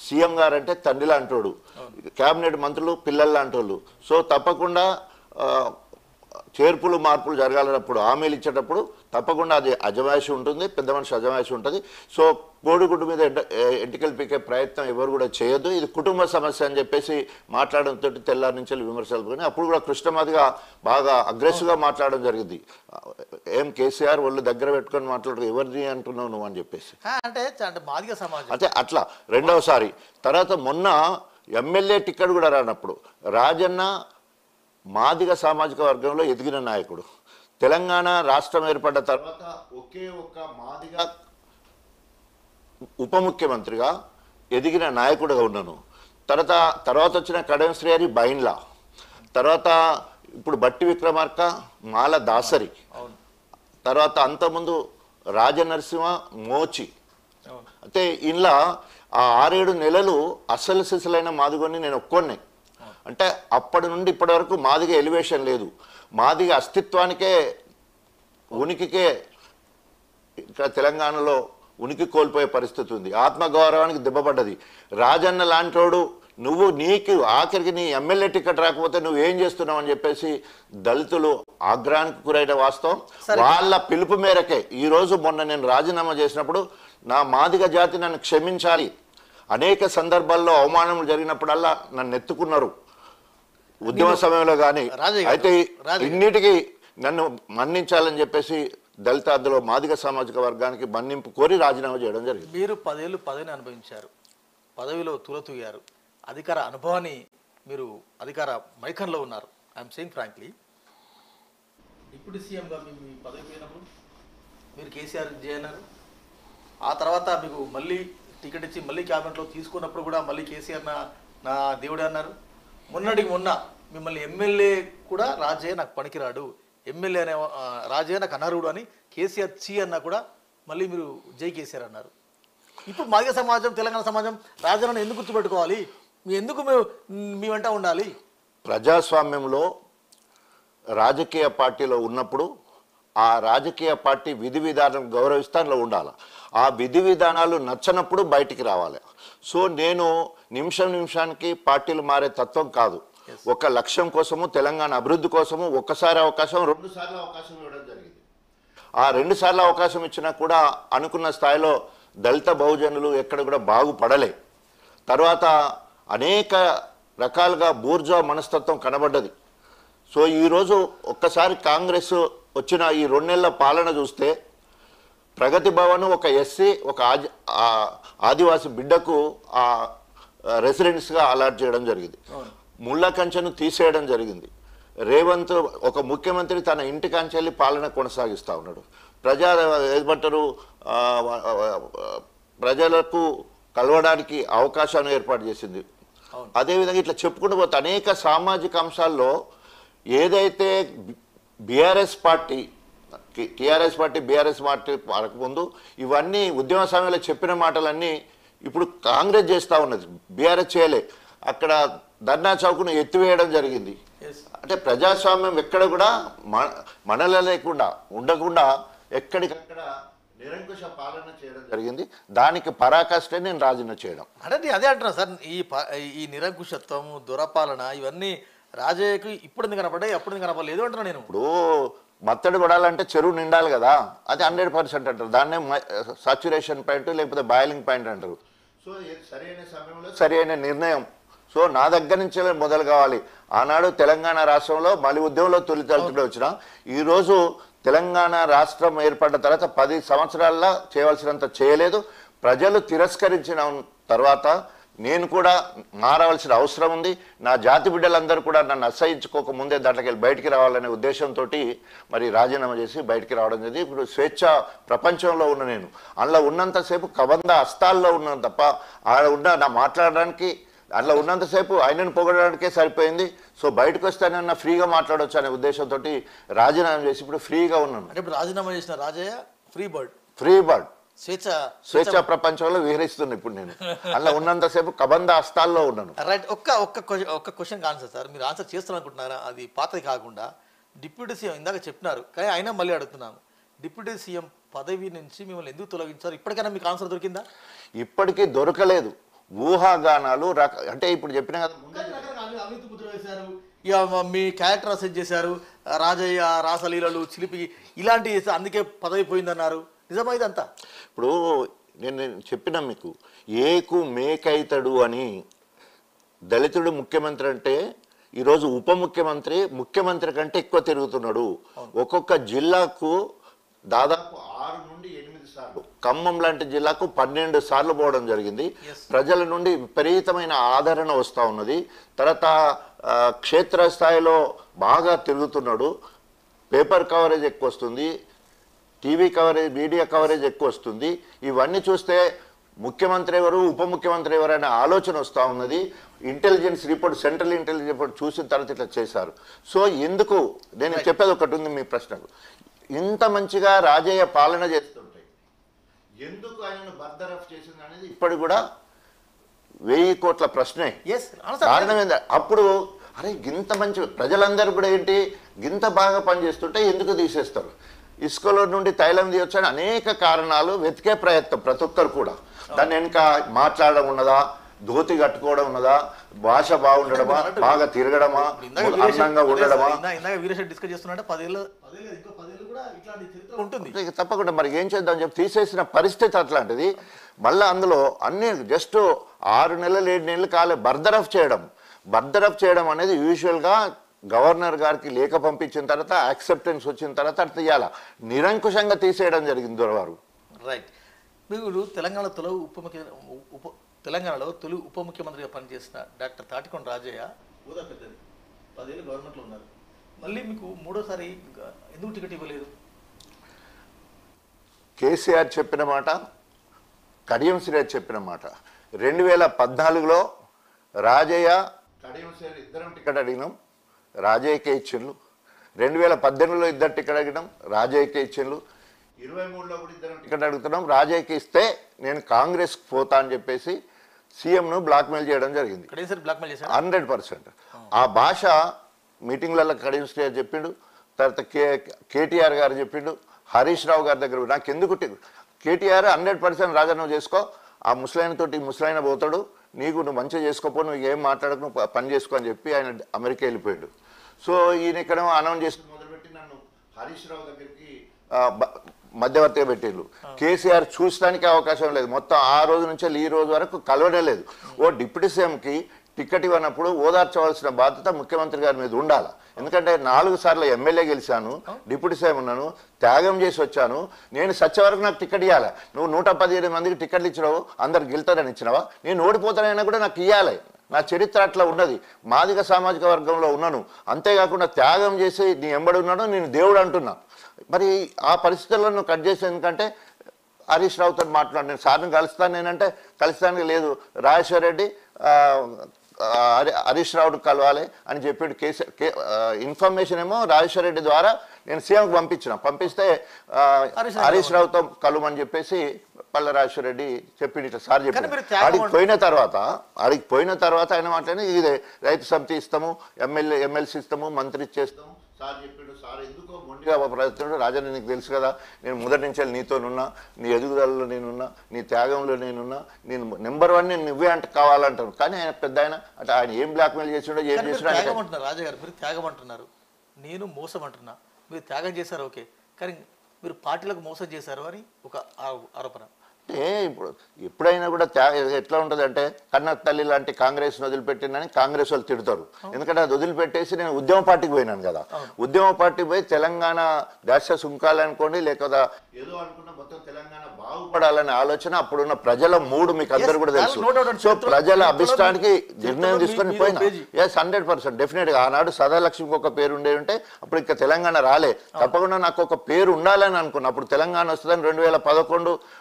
CM గారు అంటే తండ్రి లాంటోడు, కేబినెట్ మంత్రులు పిల్లలు లాంటోళ్ళు. సో తప్పకుండా చేర్పులు మార్పులు జరగాలన్నప్పుడు హామీలు ఇచ్చేటప్పుడు తప్పకుండా అది అజమాయిషి ఉంటుంది, పెద్ద మనిషి అజమాయిషి ఉంటుంది. సో కోడిగుడ్డు మీద ఎంటికలు పీకే ప్రయత్నం ఎవరు కూడా చేయొద్దు. ఇది కుటుంబ సమస్య అని చెప్పేసి మాట్లాడడంతో తెల్లారి నుంచి విమర్శలు కానీ అప్పుడు కూడా కృష్ణమాదిగా బాగా అగ్రెసివ్గా మాట్లాడడం జరిగింది. ఏం కేసీఆర్ వాళ్ళు దగ్గర పెట్టుకొని మాట్లాడు, ఎవరిని అంటున్నావు నువ్వు అని చెప్పేసి, అంటే మాదిగ సమాజం అంటే అట్లా రెండవసారి. తర్వాత మొన్న ఎమ్మెల్యే టికెట్ కూడా రానప్పుడు రాజన్న మాదిగ సామాజిక వర్గంలో ఎదిగిన నాయకుడు. తెలంగాణ రాష్ట్రం ఏర్పడ్డ తర్వాత ఒకే ఒక్క మాదిగ ఉప ముఖ్యమంత్రిగా ఎదిగిన నాయకుడుగా ఉన్నాను. తర్వాత వచ్చిన కడెం శ్రీహరి బైన్లా, తర్వాత ఇప్పుడు బట్టి విక్రమార్క మాల దాసరి, తర్వాత అంతకుముందు రాజనరసింహ మోచి. అయితే ఇంట్లో ఆ 6-7 నెలలు అసలు సిసలైన మాదిగొని నేను ఒక్కొన్నే. అంటే అప్పటి నుండి ఇప్పటి వరకు మాదిగ ఎలివేషన్ లేదు, మాదిగ అస్తిత్వానికే ఉనికికే ఇక్కడ తెలంగాణలో ఉనికి కోల్పోయే పరిస్థితి ఉంది. ఆత్మగౌరవానికి దెబ్బపడ్డది. రాజన్న లాంటోడు నువ్వు నీకు ఆఖరికి నీ ఎమ్మెల్యే టికెట్ రాకపోతే నువ్వు ఏం చేస్తున్నావు అని చెప్పేసి దళితులు ఆగ్రహానికి గురైన వాస్తవం. వాళ్ళ పిలుపు మేరకే ఈరోజు మొన్న నేను రాజీనామా చేసినప్పుడు నా మాదిగ జాతి నన్ను క్షమించాలి, అనేక సందర్భాల్లో అవమానములు జరిగినప్పుడల్లా నన్ను ఎత్తుకున్నారు ఉద్యమ సమయంలో కానీ. అయితే ఇన్నిటికీ నన్ను మన్నించాలని చెప్పేసి దళితాదులో మాదిగ సామాజిక వర్గానికి మన్నింపు కోరి రాజీనామా చేయడం జరిగింది. మీరు 10 ఏళ్ళు పదవిని అనుభవించారు, పదవిలో తులతూగారు, అధికార అనుభవాన్ని మీరు అధికార మైకంలో ఉన్నారు. ఐఎమ్ సేయింగ్ ఫ్రాంక్లీ, డిప్యూటీ సీఎంగా మీ పదవి పోయినప్పుడు మీరు కేసీఆర్ చేయన్నారు. ఆ తర్వాత మీకు మళ్ళీ టికెట్ ఇచ్చి మళ్ళీ క్యాబినెట్లో తీసుకున్నప్పుడు కూడా మళ్ళీ కేసీఆర్ నా దేవుడే అన్నారు. మొన్నటికి మొన్న మిమ్మల్ని ఎమ్మెల్యే కూడా రాజయ్య నాకు పనికిరాడు, ఎమ్మెల్యే అనే రాజయ్య నాకు అనర్హుడు అని కేసీఆర్ చీ అన్నా కూడా మళ్ళీ మీరు జై కేసీఆర్ అన్నారు. ఇప్పుడు మాదిగ సమాజం, తెలంగాణ సమాజం రాజన్నను ఎందుకు గుర్తుపెట్టుకోవాలి, ఎందుకు మీ వెంట ఉండాలి? ప్రజాస్వామ్యంలో రాజకీయ పార్టీలో ఉన్నప్పుడు ఆ రాజకీయ పార్టీ విధి విధానం గౌరవిస్తానులో ఉండాలి. ఆ విధి విధానాలు నచ్చనప్పుడు బయటికి రావాలి. సో నేను నిమిషానికి పార్టీలు మారే తత్వం కాదు. ఒక లక్ష్యం కోసము, తెలంగాణ అభివృద్ధి కోసము ఒక్కసారి అవకాశం, 2 సార్లు అవకాశం ఇవ్వడం జరిగింది. ఆ 2 సార్లు అవకాశం ఇచ్చినా కూడా అనుకున్న స్థాయిలో దళిత బహుజనులు ఎక్కడ కూడా బాగుపడలే. తర్వాత అనేక రకాలుగా బూర్జా మనస్తత్వం కనబడ్డది. సో ఈరోజు ఒక్కసారి కాంగ్రెస్ వచ్చిన ఈ 2 నెలల పాలన చూస్తే ప్రగతి భవన్ ఒక ఎస్సీ ఒక ఆదివాసి బిడ్డకు రెసిడెన్స్గా అలాట్ చేయడం జరిగింది. ముళ్ళ కంచెను తీసేయడం జరిగింది. రేవంత్ ఒక ముఖ్యమంత్రి తన ఇంటి కంచెల్లి పాలన కొనసాగిస్తూ ఉన్నాడు. ఏమంటారు, ప్రజలకు కలవడానికి అవకాశాన్ని ఏర్పాటు చేసింది. అదేవిధంగా ఇట్లా చెప్పుకుంటూ పోతే అనేక సామాజిక అంశాల్లో ఏదైతే బీఆర్ఎస్ పార్టీ బీఆర్ఎస్ పార్టీ ముందు ఇవన్నీ ఉద్యమ సమయంలో చెప్పిన మాటలన్నీ ఇప్పుడు కాంగ్రెస్ చేస్తూ ఉన్నది, బీఆర్ఎస్ చేయలే. అక్కడ ధర్నా చౌక్ను ఎత్తివేయడం జరిగింది. అంటే ప్రజాస్వామ్యం ఎక్కడ కూడా మనల లేకుండా ఉండకుండా ఎక్కడికక్కడ నిరంకుశ పాలన చేయడం జరిగింది. దానికి పరాకాష్టే నేను రాజీనామా చేయడం. అంటే అదే అంటున్నా సార్, ఈ నిరంకుశత్వం, దురపాలన ఇవన్నీ రాజయ్యకు ఇప్పుడు ఎందుకు కనపడ్డాయి, అప్పుడు ఎందుకు కనపడలేదు అంటున్నా నేను. ఇప్పుడు మత్తడి పడాలంటే చెరువు నిండాలి కదా, అది 100% అంటారు. దాన్నే సాచురేషన్ పాయింట్ లేకపోతే బాయిలింగ్ పాయింట్ అంటారు. సో సరైన సమయంలో సరైన నిర్ణయం. సో నా దగ్గర నుంచే మొదలు కావాలి. ఆనాడు తెలంగాణ రాష్ట్రంలో మళ్ళీ ఉద్యమంలో తొలితలుతుంటే వచ్చిన ఈరోజు తెలంగాణ రాష్ట్రం ఏర్పడ్డ తర్వాత 10 సంవత్సరాల్లో చేయవలసినంత చేయలేదు. ప్రజలు తిరస్కరించిన తర్వాత నేను కూడా మారవలసిన అవసరం ఉంది. నా జాతి బిడ్డలందరూ కూడా నన్ను అసహించుకోక ముందే దాంట్లోకి వెళ్ళి బయటికి రావాలనే ఉద్దేశంతో మరి రాజీనామా చేసి బయటికి రావడం జరిగింది. ఇప్పుడు స్వేచ్ఛ ప్రపంచంలో ఉన్న నేను అందులో ఉన్నంతసేపు కబంధ హస్తాల్లో ఉన్నాను తప్ప ఆడ ఉన్న నా మాట్లాడడానికి అందులో ఉన్నంతసేపు ఆయనను పొగడడానికే సరిపోయింది. సో బయటకు వస్తానన్న ఫ్రీగా మాట్లాడవచ్చు అనే ఉద్దేశంతో రాజీనామా చేసి ఇప్పుడు ఫ్రీగా ఉన్నాను. ఇప్పుడు రాజీనామా చేసిన రాజయ్య ఫ్రీ బర్డ్ స్వేచ్ఛ ప్రపంచంలో విహరిస్తుంది ఇప్పుడు నేను. అలా ఉన్నంతసేపు కబంధ హస్తాల్లో ఉన్నాను. రైట్. ఒక్క క్వశ్చన్ ఆన్సర్ సార్, మీరు ఆన్సర్ చేస్తారనుకుంటున్నారా? అది పాతది కాకుండా డిప్యూటీ సీఎం ఇందాక చెప్పినారు కానీ అయినా మళ్ళీ అడుగుతున్నాను, డిప్యూటీ సీఎం పదవి నుంచి మిమ్మల్ని ఎందుకు తొలగించారు? ఇప్పటికైనా మీకు ఆన్సర్ దొరికిందా? ఇప్పటికీ దొరకలేదు. ఊహాగానాలు అంటే ఇప్పుడు చెప్పిన కదా అవినీతి ముద్ర వేశారు, ఇక మీ క్యారెక్టర్ అసెట్ చేశారు, రాజయ్య రాసలీలలు చిలిపి ఇలాంటి అందుకే పదవి పోయిందన్నారు. నిజమా ఇదంతా? ఇప్పుడు నేను చెప్పిన మీకు ఏకు మేకైతడు అని, దళితుడు ముఖ్యమంత్రి అంటే ఈరోజు ఉప ముఖ్యమంత్రి ముఖ్యమంత్రి కంటే ఎక్కువ తిరుగుతున్నాడు. ఒక్కొక్క జిల్లాకు దాదాపు 6 నుండి 8 సార్లు, ఖమ్మం లాంటి జిల్లాకు 12 సార్లు పోవడం జరిగింది. ప్రజల నుండి విపరీతమైన ఆదరణ వస్తూ ఉన్నది. తర్వాత క్షేత్రస్థాయిలో బాగా తిరుగుతున్నాడు. పేపర్ కవరేజ్ ఎక్కువ వస్తుంది, టీవీ కవరేజ్, మీడియా కవరేజ్ ఎక్కువ వస్తుంది. ఇవన్నీ చూస్తే ముఖ్యమంత్రి ఎవరు, ఉప ముఖ్యమంత్రి ఎవరు అనే ఆలోచన వస్తూ ఉన్నది. Intelligence report, central intelligence report చూసిన తర్వాత ఇట్లా చేశారు. సో ఎందుకు, నేను చెప్పేది ఒకటి ఉంది మీ ప్రశ్నకు, ఇంత మంచిగా రాజయ్య పాలన చేస్తుంటే ఎందుకు ఆయనను బర్దరఫ్ చేసింది అనేది ఇప్పటికి కూడా 1000 కోట్ల ప్రశ్నే. కారణం ఏంటంటే అప్పుడు అరే గింత మంచి ప్రజలందరూ కూడా ఏంటి, గింత బాగా పనిచేస్తుంటే ఎందుకు తీసేస్తారు, ఇసుకలో నుండి తైలం తీయొచ్చని అనేక కారణాలు వెతికే ప్రయత్నం ప్రతి ఒక్కరు కూడా. దాన్ని వెనుక మాట్లాడడం ఉన్నదా, ధోతి కట్టుకోవడం ఉన్నదా, భాష బాగుండడమా, బాగా తిరగడమా, అందంగా ఉండడమా, డిస్కస్ చేస్తున్నా 10 ఏళ్ళు కూడా ఇట్లాంటి చరిత్ర ఉంటుంది. తప్పకుండా మరి ఏం చేద్దాం చెప్పి తీసేసిన పరిస్థితి అట్లాంటిది. మళ్ళీ అందులో అన్ని జస్ట్ 6 నెలలు 7 నెలలు కాలే బర్దరఫ్ చేయడం అనేది యూజువల్గా గవర్నర్ గారికి లేఖ పంపించిన తర్వాత యాక్సెప్టెన్స్ వచ్చిన తర్వాత అట్లా తీయాల, నిరంకుశంగా తీసేయడం జరిగింది దొరవారు. రైట్. మీరు తెలంగాణలో తొలి ఉప ముఖ్యమంత్రిగా పనిచేసిన డాక్టర్ తాటికొండ రాజయ్య హోదా పెద్దది, 10 ఏళ్ళు గవర్నమెంట్లో ఉన్నారు. మళ్ళీ మీకు మూడోసారి ఎందుకు టికెట్ ఇవ్వలేదు? కేసీఆర్ చెప్పిన మాట, కడియం శ్రీహరి చెప్పిన మాట. 2014లో రాజయ్య కడియం శ్రీహరి ఇద్దరం టికెట్ అడిగినాం, రాజయ్యకే ఇచ్చిండ్రు. 2018లో ఇద్దరు టికెట్ అడిగినాం, రాజయ్యకే ఇచ్చిండ్రు. 23లో కూడా ఇద్దరం టికెట్ అడుగుతున్నాం, రాజయ్యకి ఇస్తే నేను కాంగ్రెస్కి పోతా అని చెప్పేసి సీఎంను బ్లాక్మెయిల్ చేయడం జరిగింది. 100%. ఆ భాష మీటింగ్లలో కడియం శ్రీహరి చెప్పిండు, తర్వాత కేటీఆర్ గారు చెప్పిండు, హరీష్ రావు గారి దగ్గర నాకు ఎందుకు కేటీఆర్ 100% రాజీనామా చేసుకో, ఆ ముసలాయనతోటి ముసలాయన పోతాడు, నువ్వు మంచిగా చేసుకోపో, నువ్వు ఏం మాట్లాడకు, నువ్వు పని చేసుకో అని చెప్పి ఆయన అమెరికా వెళ్ళిపోయాడు. సో ఈయన ఇక్కడ అనౌన్స్ చేసి మొదలుపెట్టి నన్ను హరీష్ రావు దగ్గరికి మధ్యవర్తిగా పెట్టిండ్రు. కేసీఆర్ చూసడానికి అవకాశం లేదు. మొత్తం ఆ రోజు నుంచి ఈ రోజు వరకు కలవడం లేదు. ఓ డిప్యూటీ సీఎంకి టికెట్ ఇవ్వనప్పుడు ఓదార్చవలసిన బాధ్యత ముఖ్యమంత్రి గారి మీద ఉండాలి. ఎందుకంటే 4 సార్లు ఎమ్మెల్యే గెలిచాను, డిప్యూటీ సీఎం ఉన్నాను, త్యాగం చేసి వచ్చాను. నేను సచ్చే వరకు నాకు టికెట్ ఇవ్వాలి. నువ్వు 117 మందికి టికెట్లు ఇచ్చినావు, అందరు గెలుతారని ఇచ్చినావా? నేను ఓడిపోతానైనా కూడా నాకు ఇవ్వాలి. నా చరిత్ర అట్లా ఉన్నది. మాదిగ సామాజిక వర్గంలో ఉన్నాను, అంతేకాకుండా త్యాగం చేసి నీ ఎంబడి ఉన్నాను, నేను దేవుడు అంటున్నా. మరి ఆ పరిస్థితుల్లో నువ్వు కట్ చేసే ఎందుకంటే హరీష్ రావుతో మాట్లాడు, నేను సార్ని కలుస్తాను, నేనంటే కలుస్తానికి లేదు, రాజేశ్వర రెడ్డి హరీష్ రావుడు కలవాలి అని చెప్పాడు. ఇన్ఫర్మేషన్ ఏమో రాజేశ్వర రెడ్డి ద్వారా నేను సీఎంకి పంపిస్తే హరీష్ రావుతో కలవమని చెప్పేసి పల్ల రాజేశ్వర రెడ్డి చెప్పిండు, ఇట్లా సార్ చెప్పాడు. ఆడికి పోయిన తర్వాత ఆయన మాట్లాడి ఇదే రైతు సమితి ఇస్తాము, ఎమ్మెల్సీ ఇస్తాము, మంత్రి ఇచ్చేస్తాము సార్ చెప్పాడు. సార్ ఎందుకో మొండిగా ప్రయత్నం, రాజా నీకు తెలుసు కదా, నేను మొదటి నుంచి నీతోనున్నా, నీ ఎదుగుదలలో నేనున్నా, నీ త్యాగంలో నేనున్నా, నేను నెంబర్ 1 నేను నువ్వే అంటే కావాలంటాను. కానీ ఆయన పెద్ద అంటే ఆయన ఏం బ్లాక్మెయిల్ చేసిండో ఏం చేసినా రాజాగారు మీరు త్యాగం అంటున్నారు, నేను మోసం అంటున్నా. మీరు త్యాగం చేశారు ఓకే, కానీ మీరు పార్టీలకు మోసం చేశారు అని ఒక ఆరోపణ. అంటే ఇప్పుడు ఎప్పుడైనా కూడా ఎట్లా ఉంటుంది అంటే కన్న తల్లి లాంటి కాంగ్రెస్ని వదిలిపెట్టిందని కాంగ్రెస్ వాళ్ళు తిడతారు. ఎందుకంటే అది వదిలిపెట్టేసి నేను ఉద్యమ పార్టీకి పోయినాను కదా, ఉద్యమ పార్టీకి పోయి తెలంగాణ దేశ సుంకాలు అనుకోండి, లేకపోతే ఏదో అనుకున్న మొత్తం తెలంగాణ బాగుపడాలనే ఆలోచన అప్పుడున్న ప్రజల మూడు మీకు అందరు కూడా తెలుసు. సో ప్రజల అభిష్టానికి నిర్ణయం తీసుకొని పోయినా. ఎస్ 100% డెఫినెట్గా ఆనాడు సదాలక్ష్మికి ఒక పేరు ఉండే ఉంటే అప్పుడు ఇంకా తెలంగాణ రాలే. తప్పకుండా నాకు ఒక పేరు ఉండాలని అనుకున్నా. అప్పుడు తెలంగాణ వస్తుందని 2011